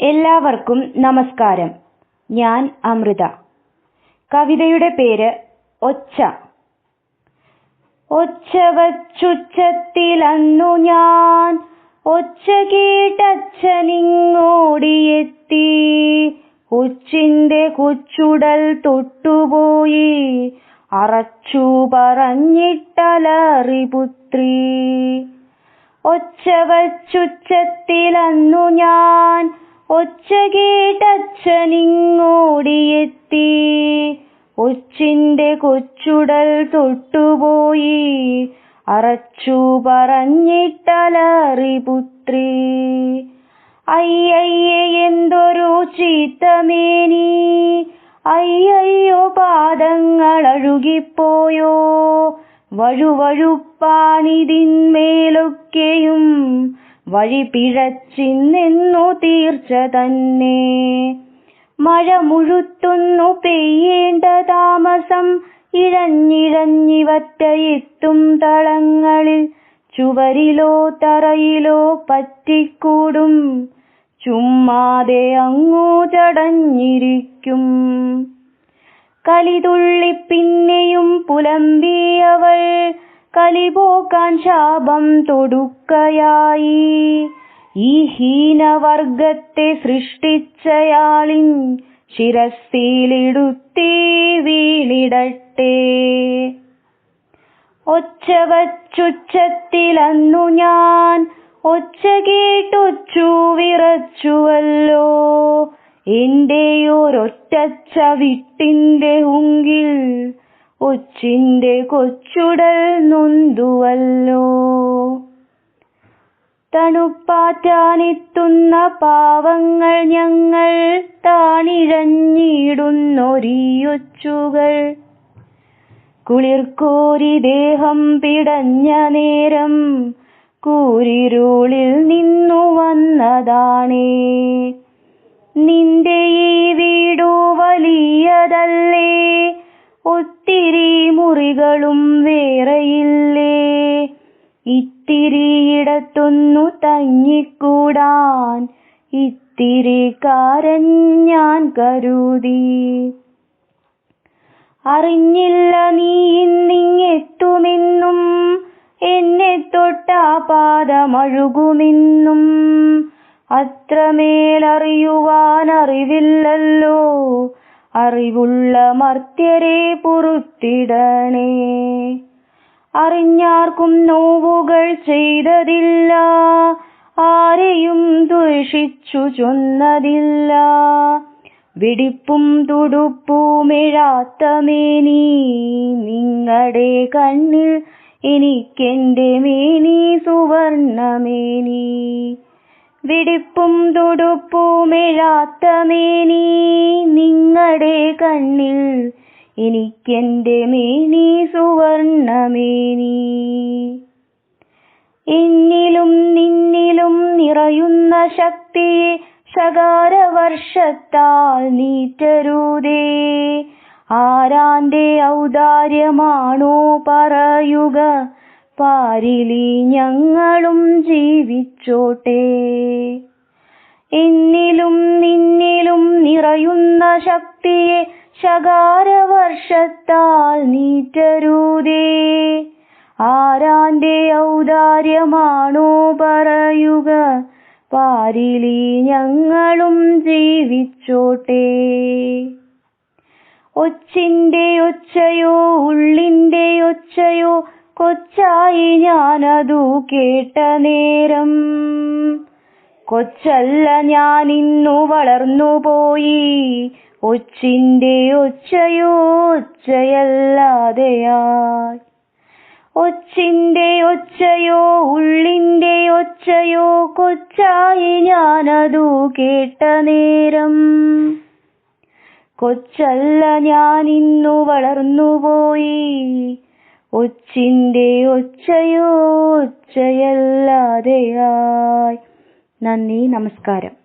എല്ലാവർക്കും നമസ്കാരം. ഞാൻ അമൃത. കവിതയുടെ പേര് ഒച്ച. ഒച്ച വച്ചുച്ചത്തിലന്നു ഞാൻ ഒച്ച കേട്ടച്ഛനിങ്ങോടിയെത്തി. കൊച്ചിന്റെ കൊച്ചുടൽ തൊട്ടുപോയി അറച്ചു പറഞ്ഞിട്ടലറി പുത്രി. ഒച്ച വച്ചുച്ചത്തിലന്നു ഞാൻ ഒച്ച കേട്ടച്ഛനിങ്ങോടിയെത്തി. കൊച്ചിന്റെ കൊച്ചുടൽ തൊട്ടുപോയി അറച്ചു പറഞ്ഞിട്ടലറി പുത്രി. അയ്യയ്യേ എന്തൊരു ചീത്തമേനി, അയ്യയ്യോ പാദങ്ങളഴുകിപ്പോയോ, വഴുവഴുപ്പാണിതിന്മേലൊക്കെയും വഴി പിഴച്ചിന്നെന്നു തീർച്ച തന്നെ. മഴ മുഴുത്തുന്നു പെയ്യേണ്ട താമസം, ഇഴഞ്ഞിഴഞ്ഞിവറ്റയെത്തും തളങ്ങളിൽ ചുവരിലോ തറയിലോ പറ്റിക്കൂടും, ചുമ്മാതെ അങ്ങു ചടഞ്ഞിരിക്കും. കലിതുള്ളി പിന്നെയും പുലമ്പിയവൾ കലിപോക്കാൻ ശാപം തൊടുക്കയായി. ഈ ഹീനവർഗത്തെ സൃഷ്ടിച്ചയാളിൻ ശിരസ്സിലിടുത്തി വീണിടട്ടെ. ഒച്ച വച്ചുച്ചത്തിലന്നു ഞാൻ ഒച്ച കേട്ടൊച്ചു വിറച്ചുവല്ലോ. എന്റെയൊരൊറ്റച്ച വിട്ടിന്റെ ഉങ്കിൽ ഒച്ചിന്റെ കൊച്ചുടൽ നൊന്തുവല്ലോ. തണുപ്പാറ്റാനെത്തുന്ന പാവങ്ങൾ ഞങ്ങൾ, താണിഴഞ്ഞിടുന്നൊരീയൊച്ചുകൾ. കുളിർക്കോരി ദേഹം പിടഞ്ഞ നേരം കൂരിരുളിൽ നിന്നു വന്നതാണേ. നിന്റെ ഈ വീടു വലിയതല്ലേ, ഒത്തിരി മുറികളും വേറെയില്ലേ. ഇത്തിരിയിടത്തൊന്നു തങ്ങിക്കൂടാൻ ഇത്തിരിക്കാരൻ ഞാൻ കരുതി. അറിഞ്ഞില്ല നീ ഇന്നിങ്ങെത്തുമെന്നും, എന്നെ തൊട്ടാ പാദമഴുകുമെന്നും. അത്രമേലറിയുവാനറിവില്ലല്ലോ, അറിവുള്ള മർത്യരെ പൊറുത്തിടണേ. അറിഞ്ഞാർക്കും നോവുകൾ ചെയ്തതില്ല, ആരെയും ദ്വേഷിച്ചു ചൊന്നതില്ല. വെടിപ്പും തുടുപ്പുമിഴാത്ത മേനി നിങ്ങളുടെ കണ്ണിൽ, എനിക്കെന്റെ മേനി സുവർണമേനി. വെടിപ്പും തുടുപ്പുമിഴാത്ത മേനി നിങ്ങളുടെ കണ്ണിൽ, എനിക്കെന്റെ മേനി സുവർണമേനി. എന്നിലും നിന്നിലും നിറയുന്ന ശക്തിയെ ശകാരവർഷത്താൽ നീറ്റരുതേ. ആരാന്റെ ഔദാര്യമാണോ പറയുക, പാരിലി ഞങ്ങളും ജീവിച്ചോട്ടെ. എന്നിലും നിന്നിലും നിറയുന്ന ശക്തിയെ ശകാരവർഷത്താൽ നീറ്റരുതേ. ആരാന്റെ ഔദാര്യമാണോ പറയുക, പാരിലി ഞങ്ങളും ജീവിച്ചോട്ടെ. ഒച്ചിന്റെ ഒച്ചയോ ഉള്ളിന്റെ ഒച്ചയോ കൊച്ചായി ഞാനതു കേട്ട നേരം. കൊച്ചല്ല ഞാനിന്നു വളർന്നുപോയി, ഒച്ചിന്റെ ഒച്ചയോ ഒച്ചയല്ലാതെയായി. ഒച്ചിന്റെ ഒച്ചയോ ഉള്ളിന്റെ ഒച്ചയോ കൊച്ചായി ഞാനതു കേട്ട നേരം. കൊച്ചല്ല ഞാനിന്നു വളർന്നുപോയി, ഒച്ചിന്റെ ഒച്ചയോ ഒച്ചയല്ലാതെയായി. നന്ദി, നമസ്കാരം.